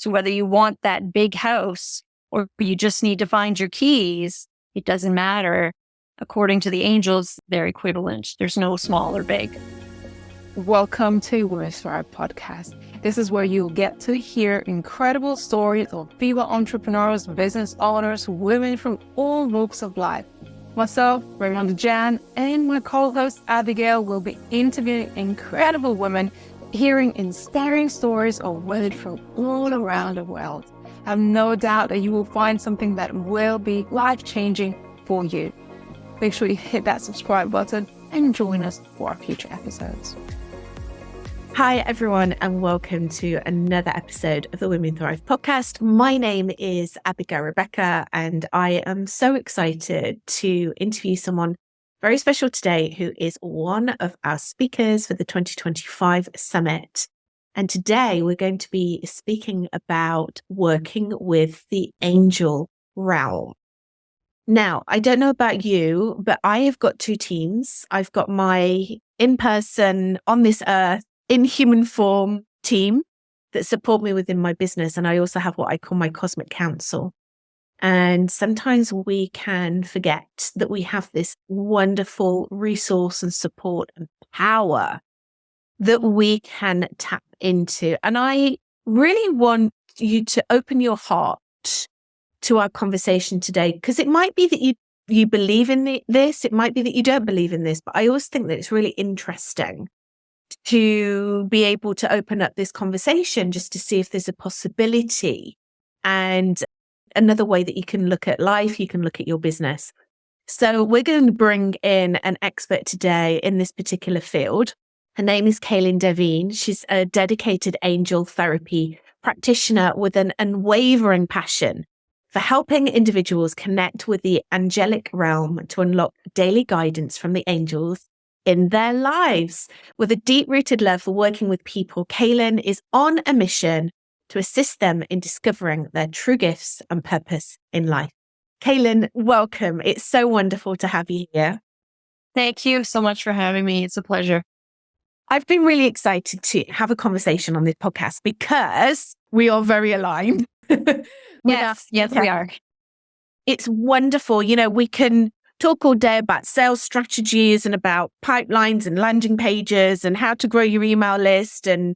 So whether you want that big house or you just need to find your keys, it doesn't matter. According to the angels, they're equivalent. There's no small or big. Welcome to Women Thrive Podcast. This is where you'll get to hear incredible stories of female entrepreneurs, business owners, women from all walks of life. Myself, Caylen Dheviain, and my co-host Abigail will be interviewing incredible women, hearing inspiring stories of women from all around the world. I have no doubt that you will find something that will be life-changing for you. Make sure you hit that subscribe button and join us for our future episodes. Hi, everyone, and welcome to another episode of the Women Thrive podcast. My name is Abigail Rebecca, and I am so excited to interview someone very special today who is one of our speakers for the 2025 summit. And today we're going to be speaking about working with the Angel Realm. Now, I don't know about you, but I have got two teams. I've got my in-person, on this earth, in human form team that support me within my business. And I also have what I call my cosmic council. And sometimes we can forget that we have this wonderful resource and support and power that we can tap into. And I really want you to open your heart to our conversation today, because it might be that you believe in this, it might be that you don't believe in this, but I always think that it's really interesting to be able to open up this conversation just to see if there's a possibility and another way that you can look at life, you can look at your business. So we're going to bring in an expert today in this particular field. Her name is Caylen Dheviain. She's a dedicated angel therapy practitioner with an unwavering passion for helping individuals connect with the angelic realm to unlock daily guidance from the angels in their lives. With a deep-rooted love for working with people, Caylen is on a mission to assist them in discovering their true gifts and purpose in life. Caylen, welcome. It's so wonderful to have you here. Thank you so much for having me. It's a pleasure. I've been really excited to have a conversation on this podcast because we are very aligned. Yes, we are. It's wonderful. You know, we can talk all day about sales strategies and about pipelines and landing pages and how to grow your email list and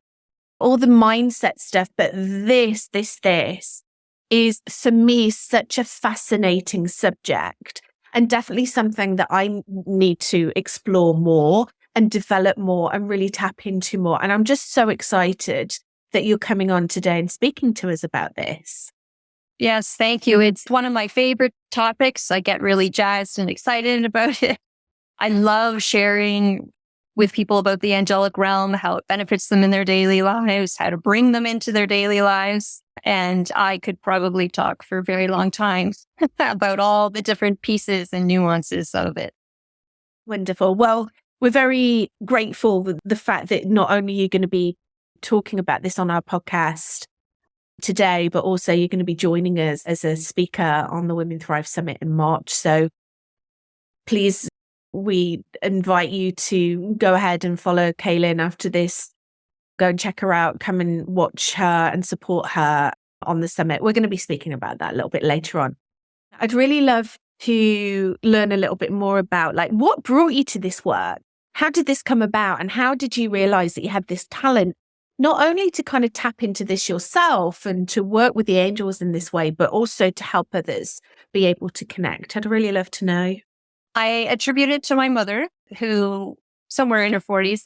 all the mindset stuff. But this is, for me, such a fascinating subject and definitely something that I need to explore more and develop more and really tap into more. And I'm just so excited that you're coming on today and speaking to us about this. Yes, thank you. It's one of my favorite topics. I get really jazzed and excited about it. I love sharing with people about the angelic realm, how it benefits them in their daily lives, how to bring them into their daily lives. And I could probably talk for a very long time about all the different pieces and nuances of it. Wonderful. Well, we're very grateful with the fact that not only are you going to be talking about this on our podcast today, but also you're going to be joining us as a speaker on the Women Thrive Summit in March. So please, we invite you to go ahead and follow Caylen after this. Go and check her out, come and watch her and support her on the summit. We're going to be speaking about that a little bit later on. I'd really love to learn a little bit more about what brought you to this work? How did this come about? And how did you realize that you had this talent, not only to kind of tap into this yourself and to work with the angels in this way, but also to help others be able to connect? I'd really love to know. I attribute it to my mother, who somewhere in her 40s,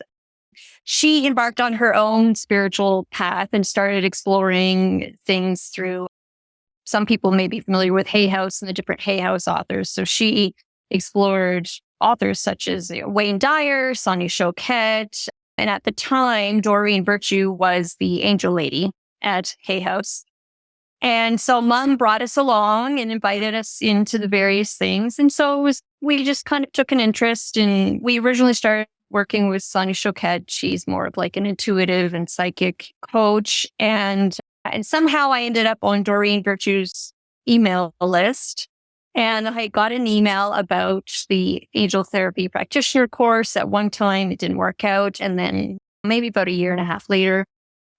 she embarked on her own spiritual path and started exploring things through, some people may be familiar with Hay House and the different Hay House authors. So she explored authors such as Wayne Dyer, Sonia Choquette. And at the time, Doreen Virtue was the angel lady at Hay House. And so Mom brought us along and invited us into the various things. And so we just kind of took an interest, and we originally started working with Sonia Choquette. She's more of like an intuitive and psychic coach. And somehow I ended up on Doreen Virtue's email list. And I got an email about the Angel Therapy Practitioner course. At one time, it didn't work out. And then maybe about a year and a half later,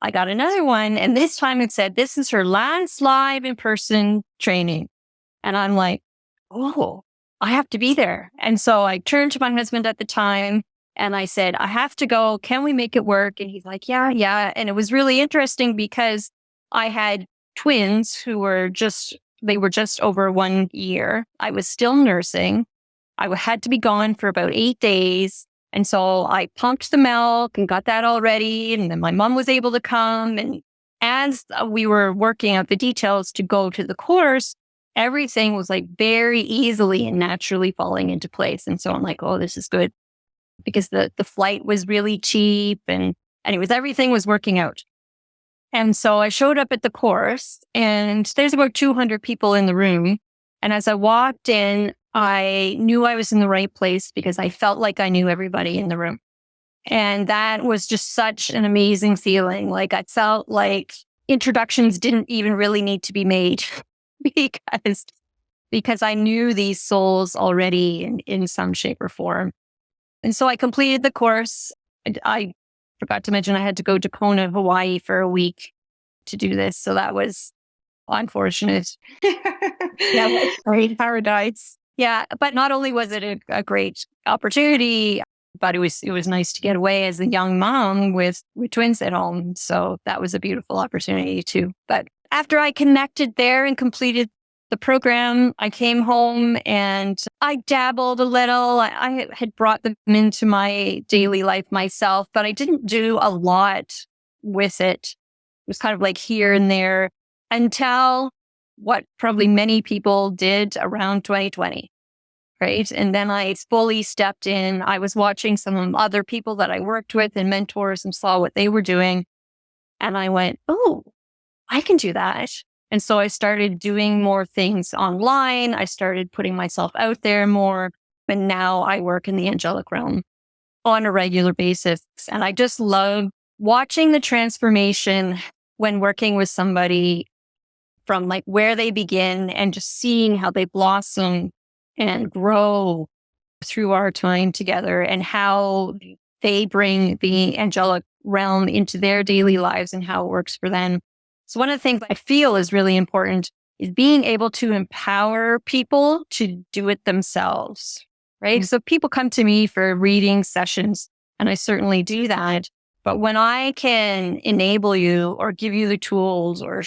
I got another one. And this time it said, this is her last live in-person training. And I'm like, oh, I have to be there. And so I turned to my husband at the time and I said, I have to go. Can we make it work? And he's like, yeah, yeah. And it was really interesting because I had twins who were just over 1 year. I was still nursing. I had to be gone for about 8 days. And so I pumped the milk and got that all ready. And then my mom was able to come. And as we were working out the details to go to the course, everything was like very easily and naturally falling into place. And so I'm like, oh, this is good because the flight was really cheap and anyways, everything was working out. And so I showed up at the course and there's about 200 people in the room. And as I walked in, I knew I was in the right place because I felt like I knew everybody in the room. And that was just such an amazing feeling. Like I felt like introductions didn't even really need to be made because I knew these souls already in some shape or form. And so I completed the course. I forgot to mention I had to go to Kona, Hawaii for a week to do this. So that was unfortunate. Yeah, great paradise. Yeah, but not only was it a great opportunity, but it was nice to get away as a young mom with twins at home. So that was a beautiful opportunity too. But after I connected there and completed the program, I came home and I dabbled a little. I had brought them into my daily life myself, but I didn't do a lot with it. It was kind of like here and there until what probably many people did around 2020, right? And then I fully stepped in. I was watching some other people that I worked with and mentors and saw what they were doing. And I went, oh, I can do that. And so I started doing more things online. I started putting myself out there more. And now I work in the Angelic Realm on a regular basis. And I just love watching the transformation when working with somebody from like where they begin and just seeing how they blossom and grow through our time together and how they bring the angelic realm into their daily lives and how it works for them. So one of the things I feel is really important is being able to empower people to do it themselves, right? Mm-hmm. So people come to me for reading sessions and I certainly do that. But when I can enable you or give you the tools or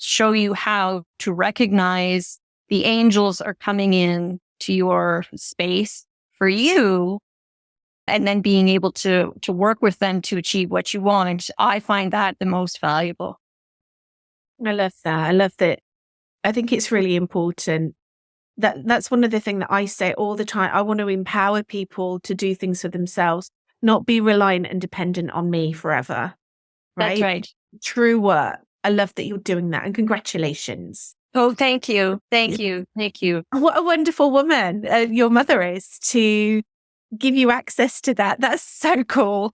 show you how to recognize the angels are coming in to your space for you, and then being able to work with them to achieve what you want, I find that the most valuable. I love that. I love that. I think it's really important. That's one of the things that I say all the time. I want to empower people to do things for themselves, not be reliant and dependent on me forever. Right? That's right. True work. I love that you're doing that and congratulations. Oh, thank you. Thank you. Thank you. What a wonderful woman your mother is to give you access to that. That's so cool.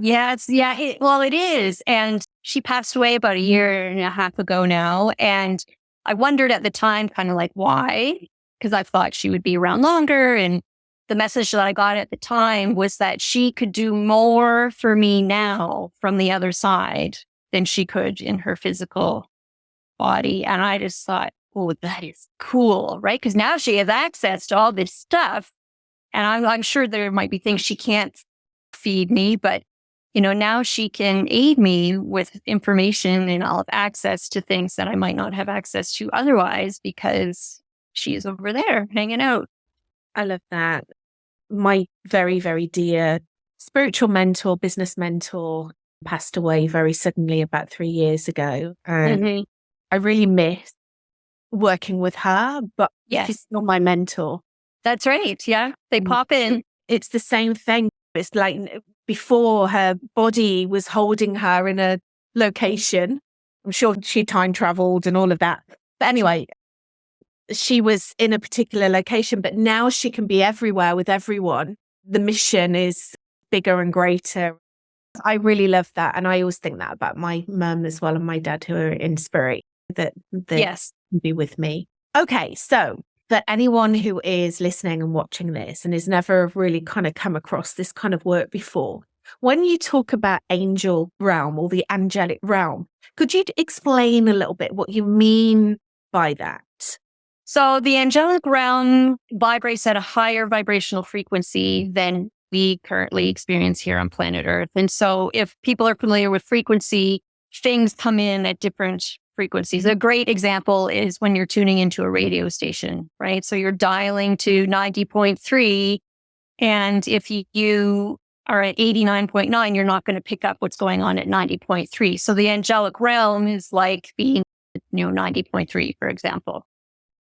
Yes. Yeah. It is. And she passed away about a year and a half ago now. And I wondered at the time kind of like why, because I thought she would be around longer. And the message that I got at the time was that she could do more for me now from the other side than she could in her physical body. And I just thought, oh, that is cool, right? Because now she has access to all this stuff. And I'm sure there might be things she can't feed me, but now she can aid me with information and I'll have access to things that I might not have access to otherwise because she's over there hanging out. I love that. My very, very dear spiritual mentor, business mentor passed away very suddenly about 3 years ago. And I really miss working with her, but yes, she's still my mentor. That's right. Yeah. They pop in. It's the same thing. It's like before her body was holding her in a location. I'm sure she time traveled and all of that. But anyway, she was in a particular location, but now she can be everywhere with everyone. The mission is bigger and greater. I really love that. And I always think that about my mum as well and my dad who are in spirit, that yes, can be with me. Okay, so for anyone who is listening and watching this and has never really kind of come across this kind of work before, When you talk about angel realm or the angelic realm, could you explain a little bit what you mean by that? So the angelic realm vibrates at a higher vibrational frequency than we currently experience here on planet Earth. And so if people are familiar with frequency, things come in at different frequencies. A great example is when you're tuning into a radio station, right? So you're dialing to 90.3, and if you are at 89.9, you're not going to pick up what's going on at 90.3. So the angelic realm is like being, 90.3, for example.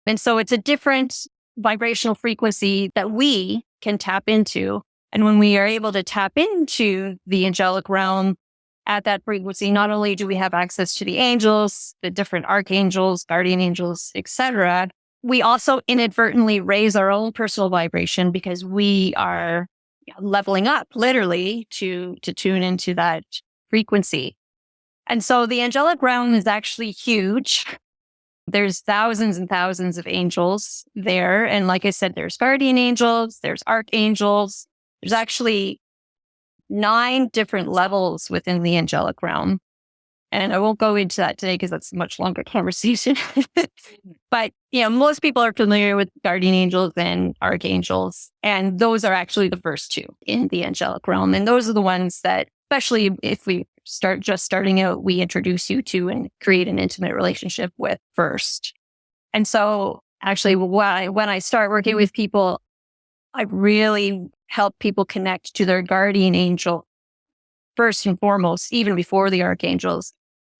And so it's a different vibrational frequency that we can tap into. And when we are able to tap into the angelic realm at that frequency, not only do we have access to the angels, the different archangels, guardian angels, etc., we also inadvertently raise our own personal vibration because we are leveling up literally to tune into that frequency. And so the angelic realm is actually huge. There's thousands and thousands of angels there. And like I said, there's guardian angels, there's archangels. There's actually 9 different levels within the angelic realm. And I won't go into that today because that's a much longer conversation. But, most people are familiar with guardian angels and archangels. And those are actually the first 2 in the angelic realm. And those are the ones that, especially if we starting out, we introduce you to and create an intimate relationship with first. And so actually when I start working with people, I really help people connect to their guardian angel first and foremost, even before the archangels,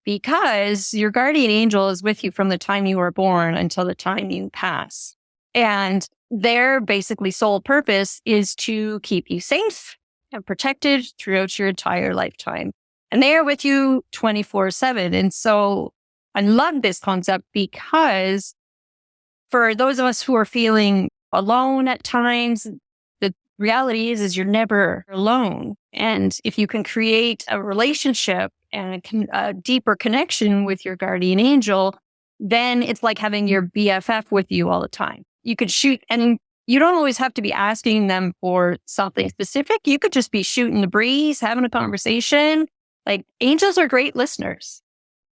because your guardian angel is with you from the time you were born until the time you pass. And their basically sole purpose is to keep you safe and protected throughout your entire lifetime. And they are with you 24/7. And so I love this concept because for those of us who are feeling alone at times, the reality is you're never alone. And if you can create a relationship and a deeper connection with your guardian angel, then it's like having your BFF with you all the time. You could shoot, and you don't always have to be asking them for something specific. You could just be shooting the breeze, having a conversation. Like, angels are great listeners.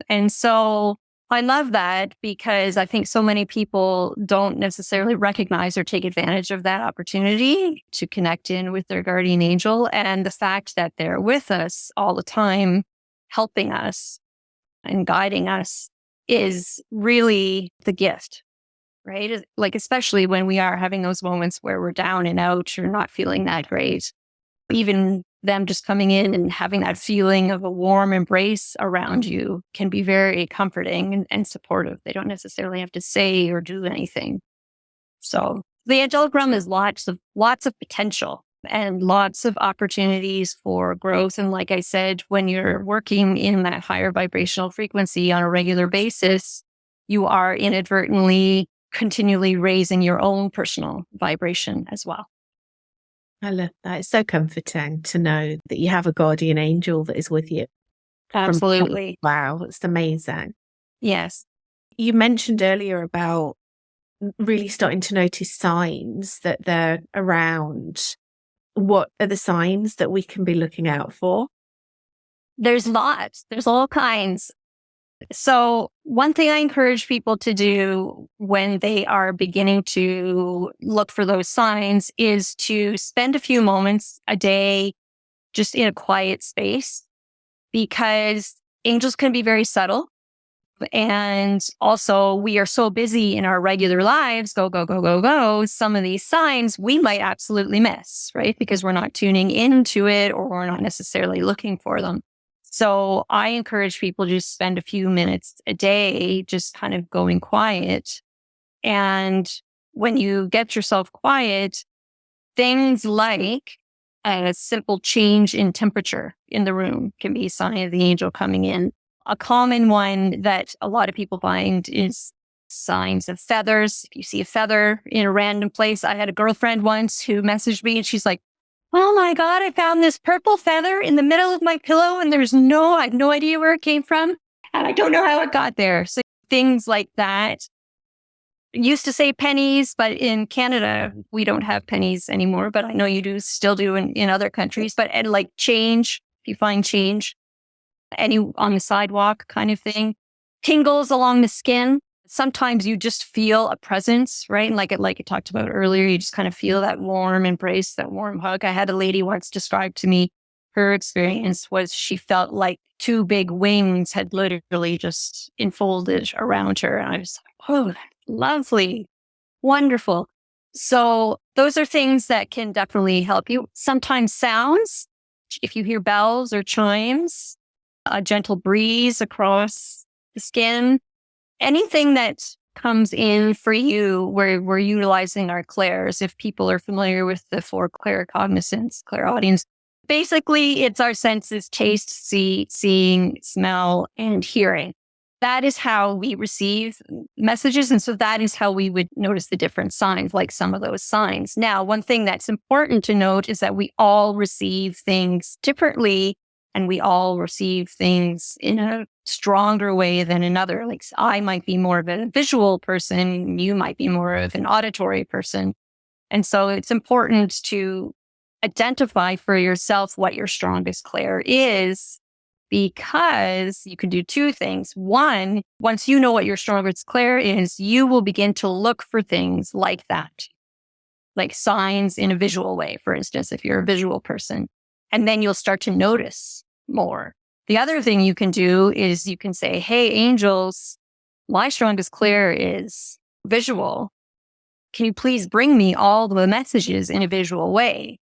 And so I love that because I think so many people don't necessarily recognize or take advantage of that opportunity to connect in with their guardian angel, and the fact that they're with us all the time, helping us and guiding us is really the gift, right? Like, especially when we are having those moments where we're down and out or not feeling that great. Even them just coming in and having that feeling of a warm embrace around you can be very comforting and supportive. They don't necessarily have to say or do anything. So the angelic realm is lots of potential and lots of opportunities for growth. And like I said, when you're working in that higher vibrational frequency on a regular basis, you are inadvertently continually raising your own personal vibration as well. I love that. It's so comforting to know that you have a guardian angel that is with you. Absolutely. Wow, it's amazing. Yes. You mentioned earlier about really starting to notice signs that they're around. What are the signs that we can be looking out for? There's lots. There's all kinds. So one thing I encourage people to do when they are beginning to look for those signs is to spend a few moments a day just in a quiet space, because angels can be very subtle. And also, we are so busy in our regular lives, go, go, go, go, go. Some of these signs we might absolutely miss, right? Because we're not tuning into it or we're not necessarily looking for them. So I encourage people to just spend a few minutes a day just kind of going quiet. And when you get yourself quiet, things like a simple change in temperature in the room can be a sign of the angel coming in. A common one that a lot of people find is signs of feathers. If you see a feather in a random place, I had a girlfriend once who messaged me and she's like, "Oh my God, I found this purple feather in the middle of my pillow and I have no idea where it came from. And I don't know how it got there." So things like that, used to say pennies, but in Canada, we don't have pennies anymore. But I know you do still do in other countries. But and like change, if you find change, any on the sidewalk kind of thing, tingles along the skin. Sometimes you just feel a presence, right? And like I talked about earlier, you just kind of feel that warm embrace, that warm hug. I had a lady once describe to me her experience was she felt like two big wings had literally just enfolded around her. And I was like, oh, lovely, wonderful. So those are things that can definitely help you. Sometimes sounds, if you hear bells or chimes, a gentle breeze across the skin, anything that comes in for you, where we're utilizing our clairs. If people are familiar with the four claircognizance, clairaudience, basically it's our senses: taste, seeing, smell, and hearing. That is how we receive messages. And so that is how we would notice the different signs, like some of those signs. Now, one thing that's important to note is that we all receive things differently, and we all receive things in a stronger way than another. Like I might be more of a visual person, you might be more of an auditory person. And so it's important to identify for yourself what your strongest clair is, because you can do two things. One, once you know what your strongest clair is, you will begin to look for things like that, like signs in a visual way, for instance, if you're a visual person. And then you'll start to notice more. The other thing you can do is you can say, hey, angels, my strongest clair is visual. Can you please bring me all the messages in a visual way?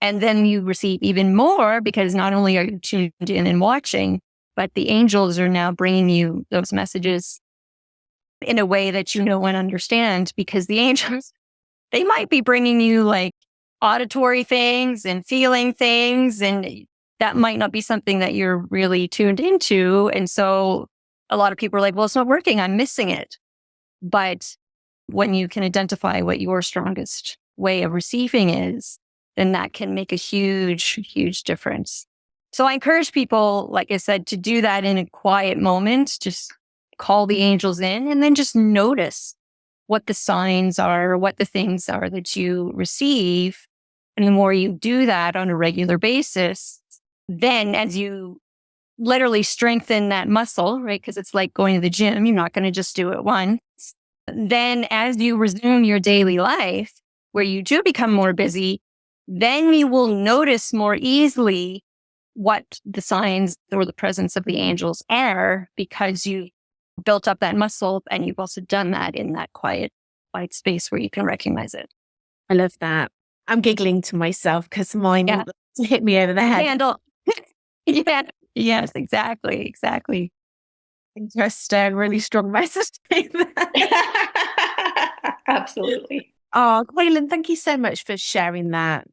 And then you receive even more, because not only are you tuned in and watching, but the angels are now bringing you those messages in a way that you know and understand, because the angels, they might be bringing you like auditory things and feeling things, and that might not be something that you're really tuned into. And so a lot of people are like, well, it's not working, I'm missing it. But when you can identify what your strongest way of receiving is, then that can make a huge, huge difference. So I encourage people, like I said, to do that in a quiet moment. Just call the angels in and then just notice what the signs are, what the things are that you receive. And the more you do that on a regular basis, then as you literally strengthen that muscle, right? Because it's like going to the gym. You're not going to just do it once. Then as you resume your daily life, where you do become more busy, then you will notice more easily what the signs or the presence of the angels are, because you built up that muscle and you've also done that in that quiet space where you can recognize it. I love that. I'm giggling to myself because mine hit me over the head. Handle. Yeah. Yes, exactly. Interesting. Really strong message. Absolutely. Oh, Caylen, thank you so much for sharing that.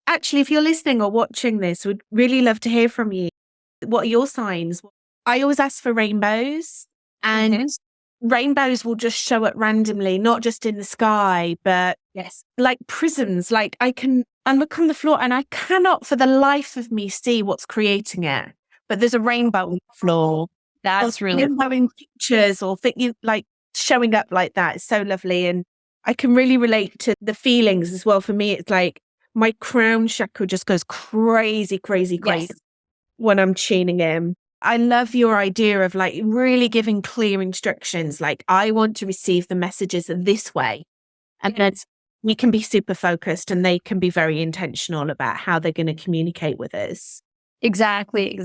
Actually, if you're listening or watching this, we'd really love to hear from you. What are your signs? I always ask for rainbows, and rainbows will just show up randomly, not just in the sky, but like prisms. Like I look on the floor and I cannot for the life of me see what's creating it. But there's a rainbow on the floor. That's really rainbow in pictures or like showing up like that. It's so lovely. And I can really relate to the feelings as well. For me, it's like my crown chakra just goes crazy when I'm tuning in. I love your idea of like really giving clear instructions. Like I want to receive the messages this way. And then we can be super focused and they can be very intentional about how they're going to communicate with us. Exactly.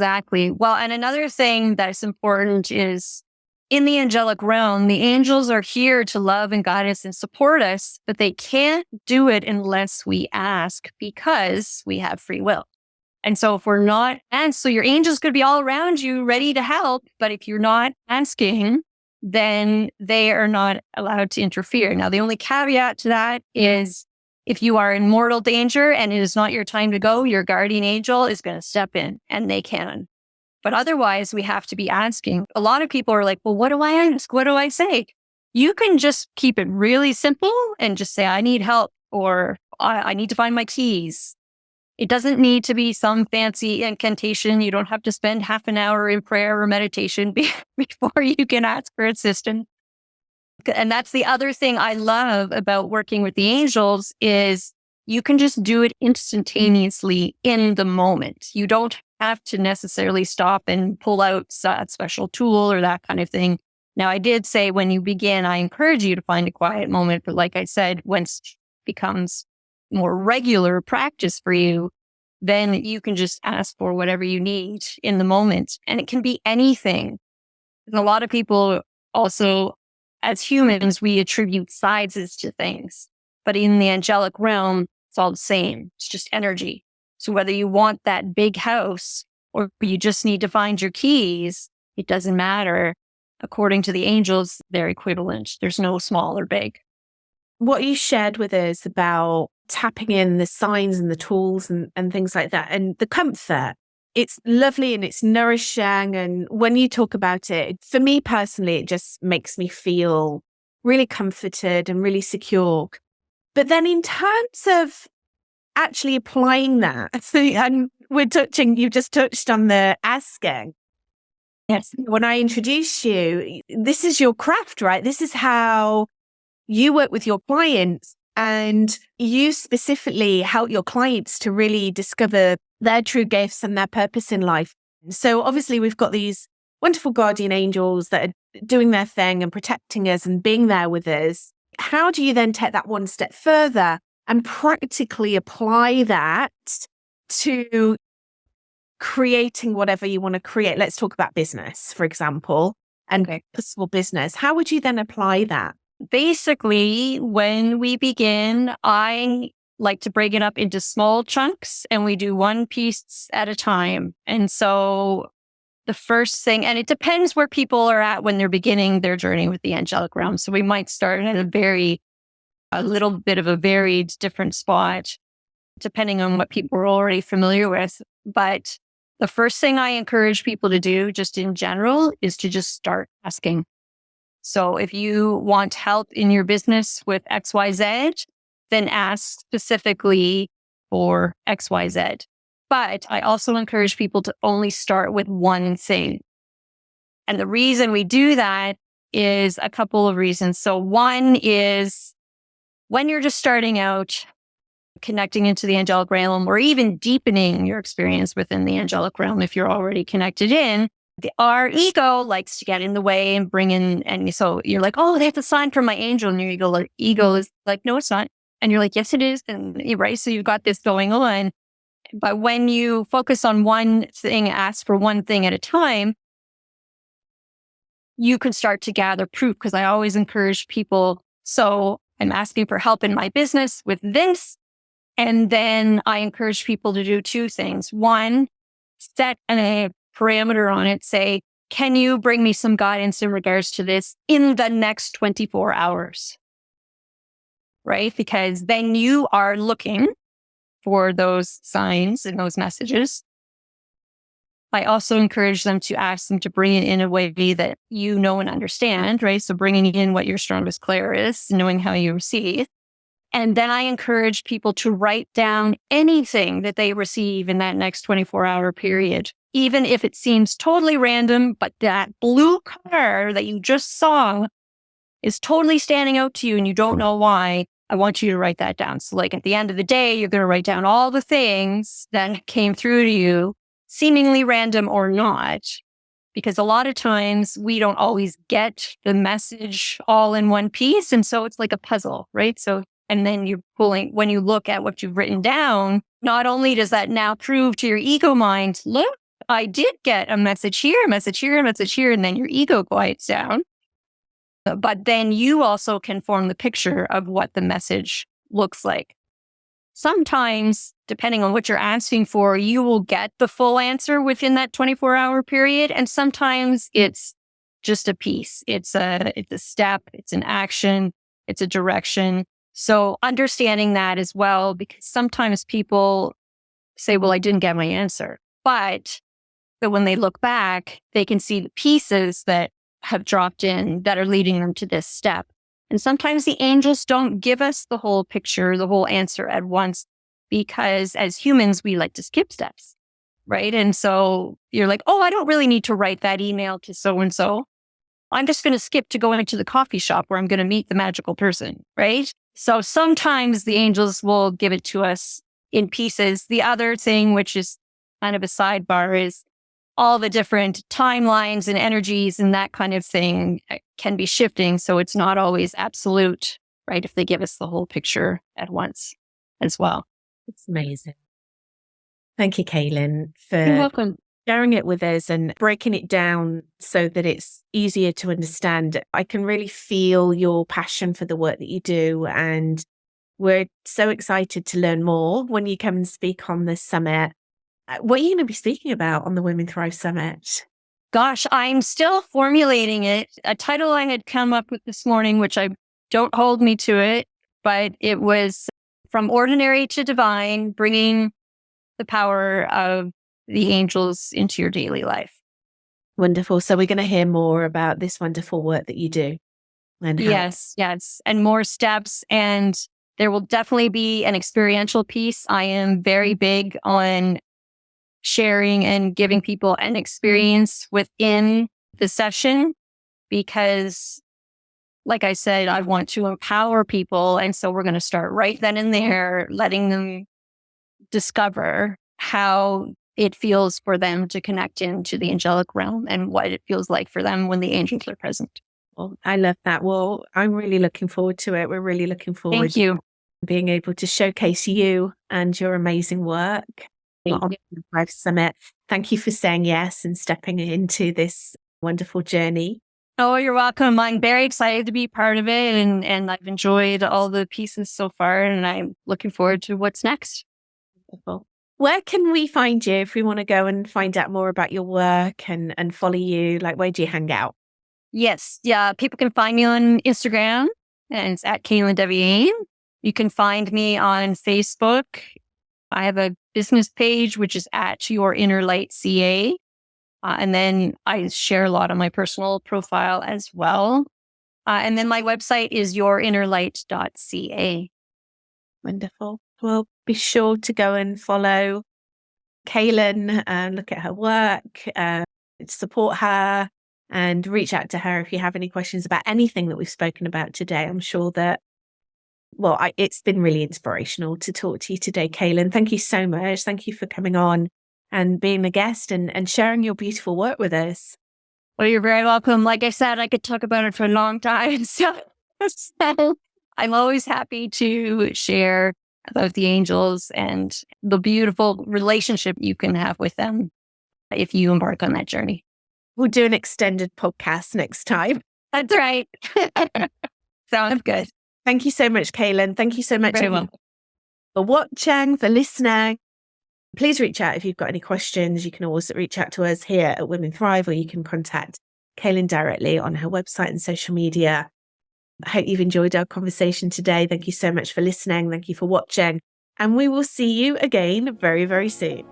Well, and another thing that's important is in the angelic realm, the angels are here to love and guide us and support us, but they can't do it unless we ask, because we have free will. And so if we're not, and so your angels could be all around you ready to help, but if you're not asking, then they are not allowed to interfere. Now, the only caveat to that is if you are in mortal danger and it is not your time to go, your guardian angel is going to step in, and they can. But otherwise, we have to be asking. A lot of people are like, well, what do I ask? What do I say? You can just keep it really simple and just say, I need help, or I need to find my keys. It doesn't need to be some fancy incantation. You don't have to spend half an hour in prayer or meditation before you can ask for assistance. And that's the other thing I love about working with the angels is you can just do it instantaneously in the moment. You don't have to necessarily stop and pull out a special tool or that kind of thing. Now, I did say when you begin, I encourage you to find a quiet moment. But like I said, once it becomes more regular practice for you, then you can just ask for whatever you need in the moment. And it can be anything. And a lot of people also, as humans, we attribute sizes to things. But in the angelic realm, it's all the same. It's just energy. So whether you want that big house or you just need to find your keys, it doesn't matter. According to the angels, they're equivalent. There's no small or big. What you shared with us about tapping in the signs and the tools and things like that, and the comfort, it's lovely and it's nourishing. And when you talk about it, for me personally, it just makes me feel really comforted and really secure. But then in terms of actually applying that, and you just touched on the asking. Yes. When I introduce you, this is your craft, right? This is how you work with your clients, and you specifically help your clients to really discover their true gifts and their purpose in life. So obviously we've got these wonderful guardian angels that are doing their thing and protecting us and being there with us. How do you then take that one step further and practically apply that to creating whatever you want to create? Let's talk about business, for example, and purposeful business. How would you then apply that? Basically, when we begin, I like to break it up into small chunks and we do one piece at a time. And so the first thing, and it depends where people are at when they're beginning their journey with the angelic realm. So we might start at a little bit of a varied different spot, depending on what people are already familiar with. But the first thing I encourage people to do just in general is to just start asking. So if you want help in your business with XYZ, then ask specifically for XYZ. But I also encourage people to only start with one thing. And the reason we do that is a couple of reasons. So one is when you're just starting out, connecting into the angelic realm, or even deepening your experience within the angelic realm, if you're already connected in, our ego likes to get in the way and bring in, and so you're like, oh, they have to sign from my angel. And your ego is like, no, it's not. And you're like, yes, it is. And right. So you've got this going on. But when you focus on one thing, ask for one thing at a time, you can start to gather proof. Because I always encourage people. So I'm asking for help in my business with this. And then I encourage people to do two things. One, set a parameter on it. Say, can you bring me some guidance in regards to this in the next 24 hours? Right? Because then you are looking for those signs and those messages. I also encourage them to ask them to bring it in a way that you know and understand, right? So bringing in what your strongest clair is, knowing how you receive. And then I encourage people to write down anything that they receive in that next 24-hour period, even if it seems totally random, but that blue car that you just saw is totally standing out to you and you don't know why. I want you to write that down. So like at the end of the day, you're going to write down all the things that came through to you, seemingly random or not, because a lot of times we don't always get the message all in one piece. And so it's like a puzzle, right? So, and then you're pulling, when you look at what you've written down, not only does that now prove to your ego mind, look, I did get a message here, a message here, a message here, and then your ego quiets down. But then you also can form the picture of what the message looks like. Sometimes, depending on what you're asking for, you will get the full answer within that 24-hour period. And sometimes it's just a piece. It's a step, it's an action, it's a direction. So understanding that as well, because sometimes people say, well, I didn't get my answer. But when they look back, they can see the pieces that have dropped in that are leading them to this step. And sometimes the angels don't give us the whole picture, the whole answer at once, because as humans, we like to skip steps, right? And so you're like, oh, I don't really need to write that email to so-and-so. I'm just going to skip to going to the coffee shop where I'm going to meet the magical person, right? So sometimes the angels will give it to us in pieces. The other thing, which is kind of a sidebar, is all the different timelines and energies and that kind of thing can be shifting. So it's not always absolute, right? If they give us the whole picture at once as well. It's amazing. Thank you, Caylen, You're for welcome. sharing it with us and breaking it down so that it's easier to understand. I can really feel your passion for the work that you do, and we're so excited to learn more when you come and speak on this summit. What are you going to be speaking about on the Women Thrive Summit? Gosh, I'm still formulating it. A title I had come up with this morning, which I don't hold me to it, but it was From Ordinary to Divine, bringing the power of the angels into your daily life. Wonderful. So we're going to hear more about this wonderful work that you do. And Yes. And more steps. And there will definitely be an experiential piece. I am very big on sharing and giving people an experience within the session because, like I said, I want to empower people. And so we're going to start right then and there, letting them discover how it feels for them to connect into the angelic realm and what it feels like for them when the angels are present. well, I love that. Well, I'm really looking forward to it. We're really looking forward Thank you. to being able to showcase you and your amazing work on the Thrive Summit. Thank you for saying yes and stepping into this wonderful journey. Oh, you're welcome. I'm very excited to be part of it, and I've enjoyed all the pieces so far, and I'm looking forward to what's next. Wonderful. Where can we find you if we want to go and find out more about your work and follow you? Like, where do you hang out? Yes. Yeah. People can find me on Instagram, and it's at Caylen Dheviain. You can find me on Facebook. I have a business page, which is at Your Inner Light CA. And then I share a lot on my personal profile as well. And then my website is yourinnerlight.ca. Wonderful. Well, be sure to go and follow Caylen and look at her work, support her, and reach out to her if you have any questions about anything that we've spoken about today. I'm sure that, it's been really inspirational to talk to you today, Caylen. Thank you so much. Thank you for coming on and being a guest and sharing your beautiful work with us. Well, you're very welcome. Like I said, I could talk about it for a long time. So I'm always happy to share about the angels and the beautiful relationship you can have with them if you embark on that journey. We'll do an extended podcast next time. That's right. Sounds good. Thank you so much, Caylen. Thank you so much Very well. for watching, for listening. Please reach out if you've got any questions. You can always reach out to us here at Women Thrive, or you can contact Caylen directly on her website and social media. I hope you've enjoyed our conversation today. Thank you so much for listening. Thank you for watching. And we will see you again very, very soon.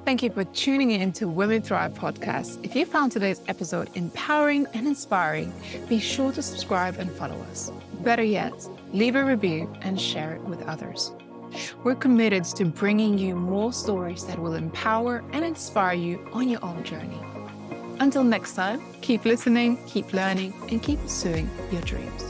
Thank you for tuning in to Women Thrive podcast. If you found today's episode empowering and inspiring, be sure to subscribe and follow us. Better yet, leave a review and share it with others. We're committed to bringing you more stories that will empower and inspire you on your own journey. Until next time, keep listening, keep learning, and keep pursuing your dreams.